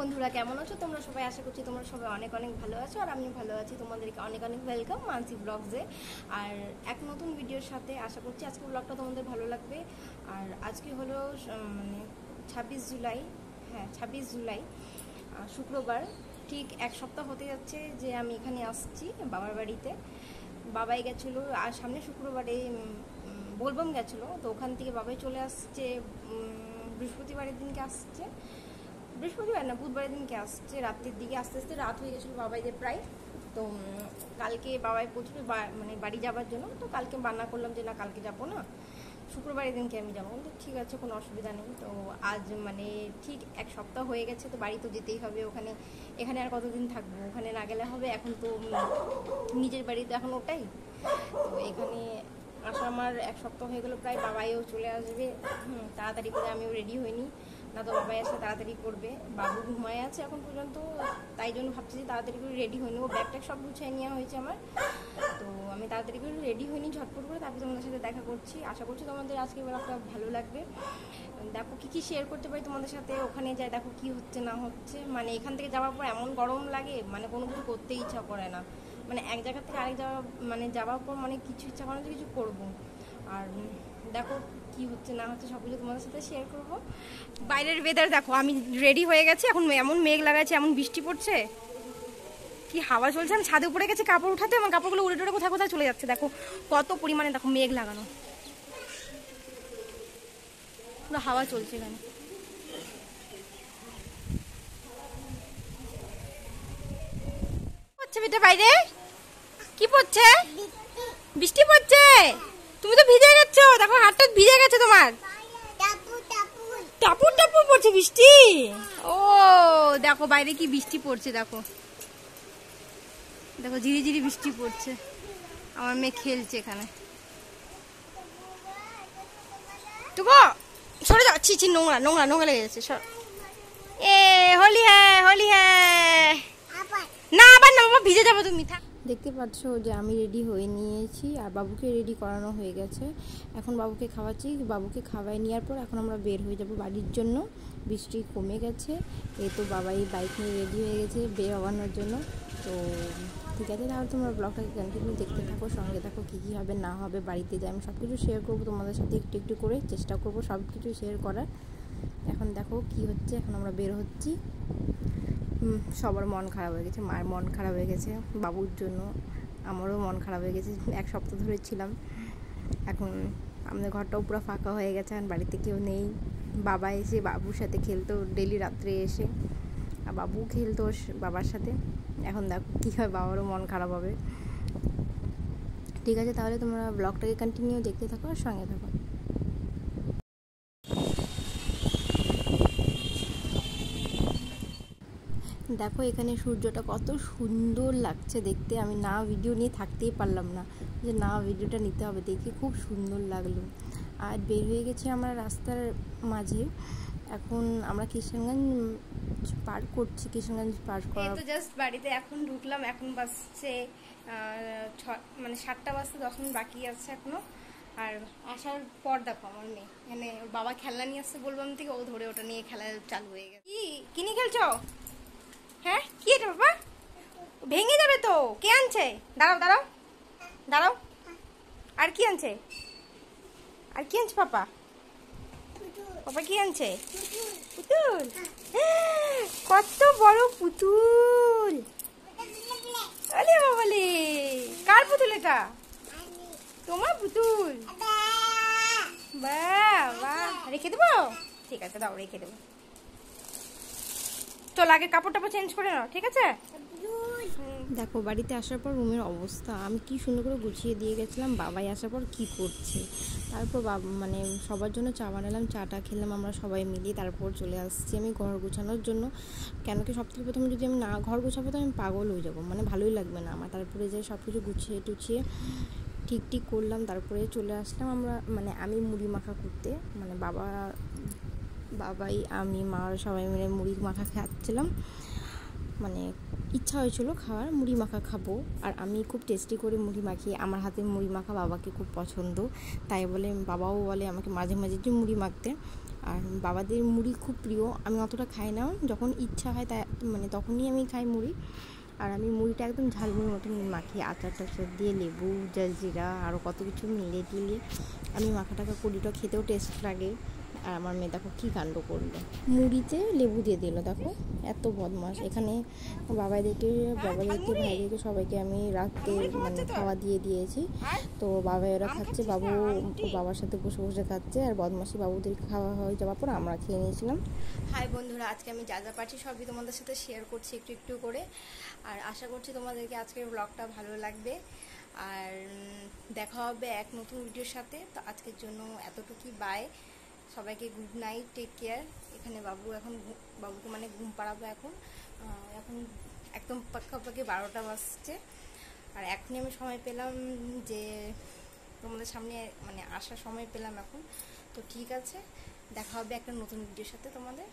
বন্ধুরা, কেমন আছো তোমরা সবাই? আশা করছি তোমরা সবাই অনেক অনেক ভালো আছো আর আমিও ভালো আছি। তোমাদেরকে অনেক অনেক ওয়েলকাম মানসি ব্লগসে আর এক নতুন ভিডিওর সাথে। আশা করছি আজকের ব্লগটা তোমাদের ভালো লাগবে। আর আজকে হলো মানে 26 জুলাই। হ্যাঁ, 26 জুলাই শুক্রবার। ঠিক এক সপ্তাহ হতে যাচ্ছে যে আমি এখানে আসছি বাবার বাড়িতে। বাবাই গেছিলো আর সামনে শুক্রবারে বোলবম গেছিলো, তো ওখান থেকে বাবাই চলে আসছে। বৃহস্পতিবারের দিনকে আসছে, বৃহস্পতিবার না বুধবারের দিনকে আসছে। রাত্রির দিকে আস্তে আস্তে রাত হয়ে গেছিলো বাবাইদের প্রায়। তো কালকে বাবাই প্রচুর মানে বাড়ি যাওয়ার জন্য, তো কালকে বান্না করলাম যে না কালকে যাবো না, শুক্রবারের দিনকে আমি যাবো। তো ঠিক আছে, কোনো অসুবিধা নেই। তো আজ মানে ঠিক এক সপ্তাহ হয়ে গেছে, তো বাড়ি তো যেতেই হবে। এখানে আর কতদিন থাকবো? ওখানে না গেলে হবে? এখন তো নিজের বাড়ি তো এখন ওটাই। তো এখানে আসা আমার এক সপ্তাহ হয়ে গেলো প্রায়। বাবাইও চলে আসবে তাড়াতাড়ি করে। আমিও রেডি হইনি, না তো বাবাই আসলে তাড়াতাড়ি করবে। বাবু ঘুমায় আছে এখন পর্যন্ত, তাই জন্য ভাবছি যে তাড়াতাড়ি করে রেডি হয়নি। ও ব্যাগ ট্যাগ সব গুছিয়ে নেওয়া হয়েছে আমার। তো আমি তাড়াতাড়ি করে রেডি হইনি ঝটপট করে, তারপরে তোমাদের সাথে দেখা করছি। আশা করছি তোমাদের আজকের ব্লগটা ভালো লাগবে। দেখো কী কী শেয়ার করতে পারি তোমাদের সাথে। ওখানে যাই দেখো কি হচ্ছে না হচ্ছে। মানে এখান থেকে যাওয়ার পর এমন গরম লাগে, মানে কোনো কিছু করতে ইচ্ছা করে না। মানে এক জায়গা থেকে আরেক জায়গা মানে যাওয়ার পর মানে কিছু ইচ্ছা করে না যে কিছু করবো। আর দেখো কি হচ্ছে না হচ্ছে সবকিছু তোমাদের সাথে শেয়ার করবো। বাইরের ওয়েদার দেখো, আমি রেডি হয়ে গেছি। এখন এমন মেঘ লাগাচ্ছে, এমন বৃষ্টি পড়ছে, কি হাওয়া চলছে। আমি ছাদে উপরে গেছি কাপড় উঠাতে, আমার কাপড়গুলো উড়ে টুড়ে কোথায় কোথায় চলে যাচ্ছে। দেখো কত পরিমাণে দেখো মেঘ লাগানো, পুরো হাওয়া চলছে এখানে। হচ্ছে বেটা বাইরে কি পড়ছে? বৃষ্টি পড়ছে? তুমি তো ভিজে গেছো, দেখো হাতটা ভিজে গেছে তোমার। টাপুর টাপুর পড়ছে বৃষ্টি। ও দেখো বাইরে কি বৃষ্টি পড়ছে, দেখো দেখো ঝিরি ঝিরি বৃষ্টি পড়ছে। আমার মেয়ে খেলছে এখানে। টুকো সরে যাও, ছি ছি, নোংরা নোংরা নোংরা লেগে যাচ্ছে। সর। এ হোলি হ্যাঁ, হোলি হ্যাঁ। না আবার না বাবা, ভিজে যাবো তুমি। দেখতে পাচ্ছ যে আমি রেডি হয়ে নিয়েছি আর বাবুকে রেডি করানো হয়ে গেছে। এখন বাবুকে খাওয়াচ্ছি। বাবুকে খাওয়াই নেওয়ার পর এখন আমরা বের হয়ে যাব বাড়ির জন্য। বৃষ্টি কমে গেছে, এই তো বাবাই বাইক নিয়ে রেডি হয়ে গেছে বের হওয়ানোর জন্য। তো ঠিক আছে, তাহলে তোমরা ব্লগটাকে কন্টিনিউ দেখতে থাকো, সঙ্গে দেখো কী কী হবে না হবে বাড়িতে যাই। আমি সব কিছু শেয়ার করবো তোমাদের সাথে, একটু একটু করে চেষ্টা করবো সব কিছু শেয়ার করার। এখন দেখো কি হচ্ছে, এখন আমরা বের হচ্ছি। সবার মন খারাপ হয়ে গেছে, মায়ের মন খারাপ হয়ে গেছে বাবুর জন্য, আমারও মন খারাপ হয়ে গেছে। এক সপ্তাহ ধরে ছিলাম, এখন আমাদের ঘরটাও পুরো ফাঁকা হয়ে গেছে, এখন বাড়িতে কেউ নেই। বাবা এসে বাবুর সাথে খেলতো ডেলি রাত্রে এসে, আর বাবু খেলতো বাবার সাথে। এখন দেখো কী হয়, বাবারও মন খারাপ হবে। ঠিক আছে, তাহলে তোমরা ব্লগটাকে কন্টিনিউ দেখতে থাকো আর সঙ্গে থাকো। দেখো এখানে সূর্যটা কত সুন্দর লাগছে দেখতে। আমি না ভিডিও নিয়ে থাকতেই পারলাম না, যে না ভিডিওটা নিতে হবে, দেখে খুব সুন্দর লাগলো। আর বের হয়ে গেছি আমরা রাস্তার মাঝে। এখন আমরা কিষানগঞ্জ পার করছি, কিষানগঞ্জ পার করা তো জাস্ট বাড়িতে এখন ঢুকলাম। এখন বাজছে মানে 7টা বাজতে 10 মিনিট বাকি আছে এখনো। আর আসার পর দেখো আমার মেয়ে এখানে, ওর বাবা খেলনা নিয়ে আসছে বলবাম থেকে, ও ধরে ওটা নিয়ে খেলা চালু হয়ে গেছে। কি নিয়ে খেলছো? হ্যাঁ কি এটা বাবা? ভেঙে যাবে তো। কে আনছে? দাঁড়াও দাঁড়াও দাঁড়াও। আর কি আনছে? আর কি আনছে পাপা? পাপা কি আনছে? পুতুল। কত বড় পুতুল! আরে বাবালে, কার পুতুল এটা? তোমার পুতুল? বাহ বাহ, রেখে দেবো? ঠিক আছে দাও, রেখে দেবো। চল আগে কাপড় টাপড় চেঞ্জ করে নাও, ঠিক আছে? দেখো বাড়িতে আসার পর রুমের অবস্থা আমি কি সুন্দর করে গুছিয়ে দিয়ে গেছিলাম। বাবাই আসার পর কি করছে, তারপর মানে সবার জন্য চা বানালাম, চাটা খেলাম আমরা সবাই মিলিয়ে। তারপর চলে আসছি আমি ঘর গোছানোর জন্য। কেন কি সব থেকে প্রথমে যদি আমি না ঘর গোছাবো তো আমি পাগল হয়ে যাবো, মানে ভালোই লাগবে না আমার। তারপরে যে সব কিছু গুছিয়ে টুছিয়ে ঠিক করলাম, তারপরে চলে আসলাম আমরা, মানে আমি মুড়ি মাখা করতে। মানে বাবাই আমি মা সবাই মিলে মুড়ি মাখা খাচ্ছিলাম। মানে ইচ্ছা হয়েছিল খাওয়ার, মুড়ি মাখা খাবো। আর আমি খুব টেস্টি করে মুড়ি মাখি, আমার হাতে মুড়ি মাখা বাবাকে খুব পছন্দ, তাই বলে বাবাও বলে আমাকে মাঝে মাঝে যে মুড়ি মাখতে। আর বাবাদের মুড়ি খুব প্রিয়, আমি অতটা খাই না, যখন ইচ্ছা হয় তাই মানে তখনই আমি খাই মুড়ি। আর আমি মুড়িটা একদম ঝালমুড়ির মতন মাখি, আচার টাচার দিয়ে, লেবু, জলজিরা আরও কত কিছু মিলিয়ে টিলিয়ে আমি মাখাটাকে করিটা, খেতেও টেস্ট লাগে। আর আমার মেয়ে দেখো কী কাণ্ড করলো, মুড়িতে লেবু দিয়ে দিল, দেখো এত বদমাস। এখানে বাবাদেরকে ভাইদেরকে সবাইকে আমি রাতে মানে খাওয়া দিয়ে দিয়েছি। তো বাবা ওরা খাচ্ছে, বাবু বাবার সাথে বসে বসে খাচ্ছে, আর বদমাসি বাবুদের খাওয়া হয়ে যাওয়ার পর আমরা খেয়ে নিয়েছিলাম। হাই বন্ধুরা, আজকে আমি যা যা পারছি সবই তোমাদের সাথে শেয়ার করছি একটু একটু করে। আর আশা করছি তোমাদেরকে আজকের ব্লগটা ভালো লাগবে। আর দেখা হবে এক নতুন ভিডিওর সাথে। তো আজকের জন্য এতটুকুই, বাই সবাইকে, গুড নাইট, টেক কেয়ার। এখানে বাবুকে মানে ঘুম পাড়াবো এখন। এখন একদম পাক্কাপাকি 12টা বাজছে। আর এখনই আমি সময় পেলাম যে তোমাদের সামনে মানে আসার সময় পেলাম এখন। তো ঠিক আছে, দেখা হবে একটা নতুন ভিডিওর সাথে তোমাদের।